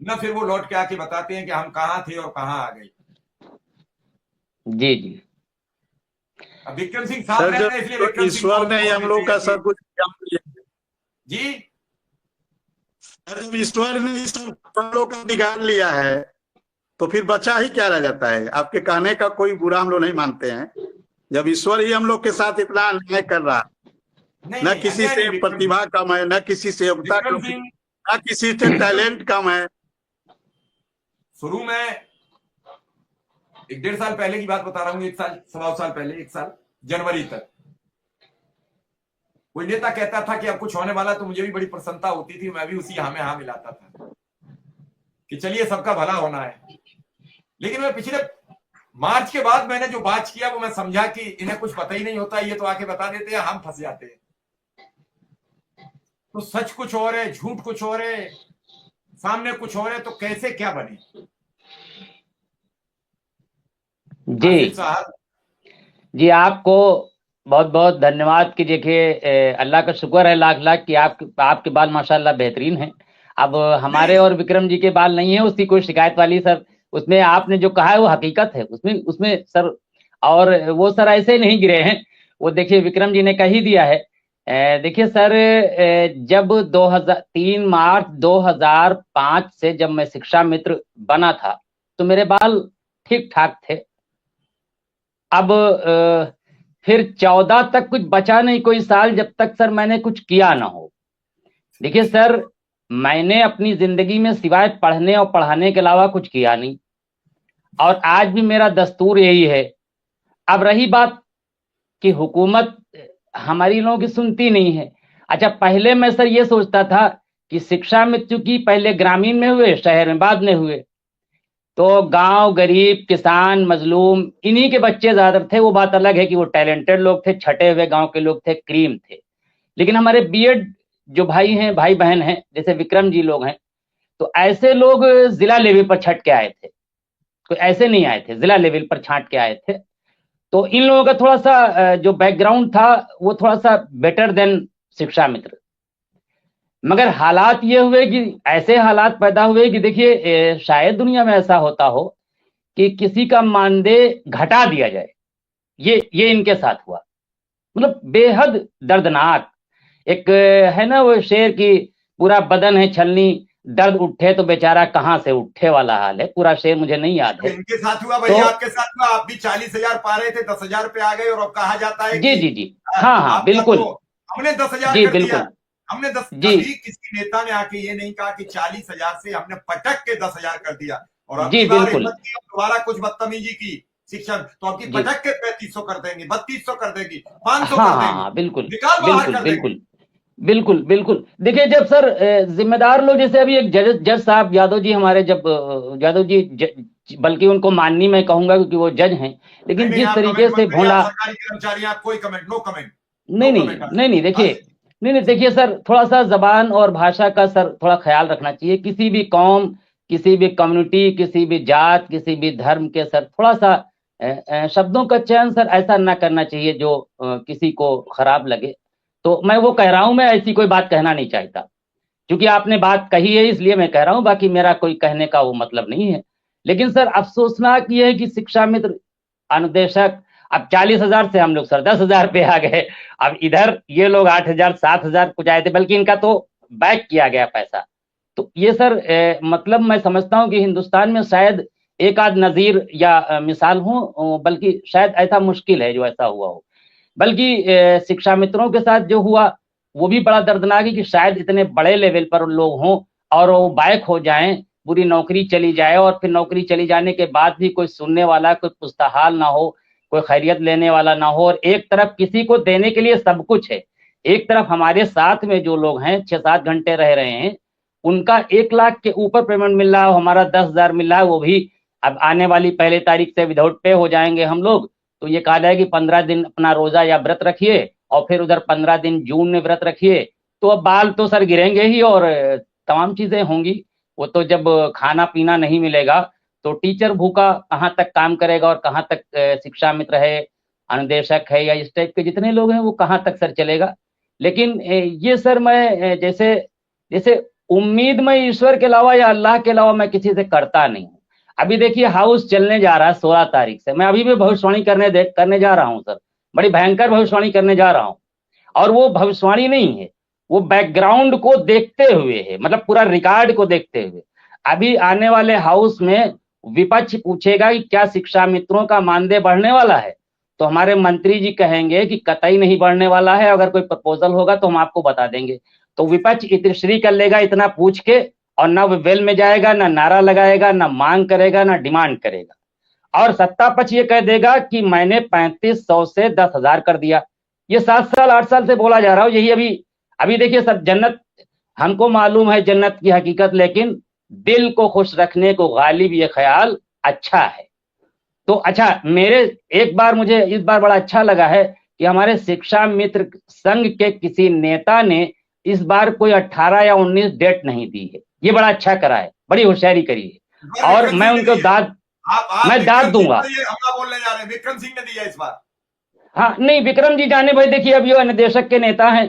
न फिर वो लौट के आके बताते हैं कि हम कहाँ थे और कहाँ आ गए। जी जी। अब विक्रम सिंह साथ सर रह जो रहे हैं, इसलिए विक्रम सिंह ईश्वर बहुत ने ही जोर हम देते लोग हैं का कि सब कुछ काम लिया। जी। सर जब ईश्वर ने ही सब हम लोग का बिगाड़ लिया है तो फिर बचा ही क्या रह जाता है। आपके कहने का कोई बुरा हम लोग नहीं मानते हैं। जब ईश्वर ही हम लोग के साथ इतना अन्याय कर रहा, नहीं न नहीं, किसी अन्याय नहीं। से विक्रम प्रतिभा कम है, न किसी से योग्यता विक्रम कम है, सिंह न किसी से टैलेंट कम है। शुरू में, एक 1.5 साल पहले की बात बता रहा हूँ, 1 साल 1.25 साल पहले, 1 साल जनवरी तक कोई नेता कहता था कि अब कुछ होने वाला, तो मुझे भी बड़ी प्रसन्नता होती थी, मैं भी उसी हाँ में हाँ मिलाता था कि चलिए सबका भला होना है। लेकिन मैं पिछले मार्च के बाद मैंने जो बात किया वो मैं समझा कि इन्हें कुछ पता ही नहीं होता, ये तो आके बता देते हैं, हम फंस जाते हैं। तो सच कुछ और है, झूठ कुछ और है, सामने कुछ और है, तो कैसे क्या बने। जी आसिफ साहब, जी, आपको बहुत बहुत धन्यवाद कि देखिए अल्लाह का शुक्र है लाख लाख कि आपके बाल माशाल्लाह बेहतरीन हैं। अब हमारे नहीं और विक्रम जी के बाल नहीं है उसकी कोई शिकायत वाली सर। उसमें आपने जो कहा है वो हकीकत है, उसमें उसमें सर। और वो सर ऐसे नहीं गिरे हैं, वो देखिए विक्रम जी ने कह ही दिया है। देखिए सर, जब 3 मार्च 2005 से जब मैं शिक्षा मित्र बना था तो मेरे बाल ठीक ठाक थे। अब फिर 14 तक कुछ बचा नहीं कोई साल जब तक सर मैंने कुछ किया ना हो। देखिए सर, मैंने अपनी जिंदगी में सिवाय पढ़ने और पढ़ाने के अलावा कुछ किया नहीं, और आज भी मेरा दस्तूर यही है। अब रही बात कि हुकूमत हमारी लोगों की सुनती नहीं है। अच्छा, पहले मैं सर ये सोचता था कि शिक्षा में चूंकि पहले ग्रामीण में हुए, शहर में बाद में हुए, तो गांव गरीब किसान मजलूम इन्हीं के बच्चे ज्यादा थे। वो बात अलग है कि वो टैलेंटेड लोग थे, छटे हुए गांव के लोग थे, क्रीम थे। लेकिन हमारे बीएड जो भाई हैं, भाई बहन हैं, जैसे विक्रम जी लोग हैं, तो ऐसे लोग जिला लेवल पर छट के आए थे। कोई ऐसे नहीं आए थे, जिला लेवल पर छांट के आए थे। तो इन लोगों का थोड़ा सा जो बैकग्राउंड था वो थोड़ा सा बेटर देन शिक्षा मित्र। मगर हालात ये हुए कि ऐसे हालात पैदा हुए कि देखिए शायद दुनिया में ऐसा होता हो कि किसी का मानदेय घटा दिया जाए। ये इनके साथ हुआ, मतलब बेहद दर्दनाक। एक है ना वो शेर की, पूरा बदन है छलनी, दर्द उठे तो बेचारा कहाँ से उठे वाला हाल है। पूरा शेर मुझे नहीं याद है। इनके साथ हुआ तो वही आपके साथ हुआ। आप भी 40,000 पा रहे थे, 10,000 पे आ गए, और अब कहा जाता है जी कि जी जी, हाँ हाँ आपका तो बिल्कुल। हमने 10,000 जी कर दिया। बिल्कुल। हमने 10, जी कभी किसी नेता ने आके ये नहीं कहा कि 40,000 से हमने पटक के 10,000 कर दिया, और जी अगली बार बिल्कुल। हिम्मत की और दोबारा कुछ बदतमीजी की शिक्षा, तो आपकी जी पटक के 3500 कर देंगे, 3200 कर देंगी, 500 हाँ कर हाँ देंगे, हाँ बिल्कुल। निकाल बाहर बिल्कुल कर देंगे। बिल्कुल। बिल्कुल बिल्कुल। देखिए जब सर जिम्मेदार लोग, जैसे अभी एक जज जज साहब यादव जी हमारे, जब यादव जी बल्कि उनको माननी मैं कहूंगा क्योंकि वो जज हैं, नहीं लेकिन नहीं, जिस आप तरीके कमेंट से मत करिए, आप भोंडा। सरकारी कर्मचारी हैं, आप कोई कमेंट, नो कमेंट, नो नहीं नहीं कमेंट। नहीं नहीं, देखिए, नहीं नहीं, देखिए सर, थोड़ा सा जबान और भाषा का सर थोड़ा ख्याल रखना चाहिए। किसी भी कौम, किसी भी कम्युनिटी, किसी भी जात, किसी भी धर्म के सर थोड़ा सा शब्दों का चयन सर ऐसा ना करना चाहिए जो किसी को खराब लगे। तो मैं वो कह रहा हूं, मैं ऐसी कोई बात कहना नहीं चाहता। क्योंकि आपने बात कही है इसलिए मैं कह रहा हूं, बाकी मेरा कोई कहने का वो मतलब नहीं है। लेकिन सर अफसोसनाक ये है कि शिक्षा मित्र अनुदेशक, अब 40,000 से हम लोग सर 10,000 पे आ गए। अब इधर ये लोग 8,000 7,000 कुछ आए थे, बल्कि इनका तो बैक किया गया पैसा। तो ये सर मतलब मैं समझता हूं कि हिंदुस्तान में शायद एक आध नजीर या मिसाल हो, बल्कि शायद ऐसा मुश्किल है जो ऐसा हुआ हो। बल्कि शिक्षा मित्रों के साथ जो हुआ वो भी बड़ा दर्दनाक है कि शायद इतने बड़े लेवल पर लोग हों और वो बायक हो जाएं, पूरी नौकरी चली जाए, और फिर नौकरी चली जाने के बाद भी कोई सुनने वाला, कोई पुस्तहाल ना हो, कोई खैरियत लेने वाला ना हो। और एक तरफ किसी को देने के लिए सब कुछ है, एक तरफ हमारे साथ में जो लोग हैं 6-7 घंटे रह रहे हैं, उनका 1 लाख के ऊपर पेमेंट मिल रहा है, हमारा 10,000 मिल रहा है, वो भी अब आने वाली पहली तारीख से विदाउट पे हो जाएंगे हम लोग। तो ये कहा जाए कि 15 दिन अपना रोजा या व्रत रखिए, और फिर उधर 15 दिन जून में व्रत रखिए। तो अब बाल तो सर गिरेंगे ही, और तमाम चीजें होंगी। वो तो जब खाना पीना नहीं मिलेगा तो टीचर भूखा कहाँ तक काम करेगा, और कहाँ तक शिक्षा मित्र है, अनुदेशक है, या इस टाइप के जितने लोग हैं वो कहाँ तक सर चलेगा। लेकिन ये सर मैं जैसे जैसे उम्मीद मैं ईश्वर के अलावा या अल्लाह के अलावा मैं किसी से करता नहीं हूं। अभी देखिए हाउस चलने जा रहा है 16 तारीख से, मैं अभी भी भविष्यवाणी करने जा रहा हूं सर, बड़ी भयंकर भविष्यवाणी करने जा रहा हूं। और वो भविष्यवाणी नहीं है, वो बैकग्राउंड को देखते हुए है, मतलब पूरा रिकॉर्ड को देखते हुए। अभी आने वाले हाउस में विपक्ष पूछेगा कि क्या शिक्षा मित्रों का मानदेय बढ़ने वाला है, तो हमारे मंत्री जी कहेंगे कि कतई नहीं बढ़ने वाला है, अगर कोई प्रपोजल होगा तो हम आपको बता देंगे। तो विपक्ष इतश्री कर लेगा इतना पूछ के, और ना वो वेल में जाएगा, ना नारा लगाएगा, ना मांग करेगा, ना डिमांड करेगा। और सत्ता पक्ष ये कह देगा कि मैंने 3500 से 10,000 कर दिया। ये 7 साल 8 साल से बोला जा रहा हूं, यही अभी देखिए सर, जन्नत हमको मालूम है जन्नत की हकीकत, लेकिन दिल को खुश रखने को गालिब ये ख्याल अच्छा है। तो अच्छा, मुझे इस बार बड़ा अच्छा लगा है कि हमारे शिक्षा मित्र संघ के किसी नेता ने इस बार कोई 18 या 19 डेट नहीं दी है, ये बड़ा अच्छा करा है, बड़ी होशियारी करी है। और मैं उनको दाद दूंगा। हमला बोलने जा रहे हैं, विक्रम सिंह ने दिया इस बार। हाँ नहीं, विक्रम जी जाने भाई, देखिए अब ये निदेशक के नेता हैं,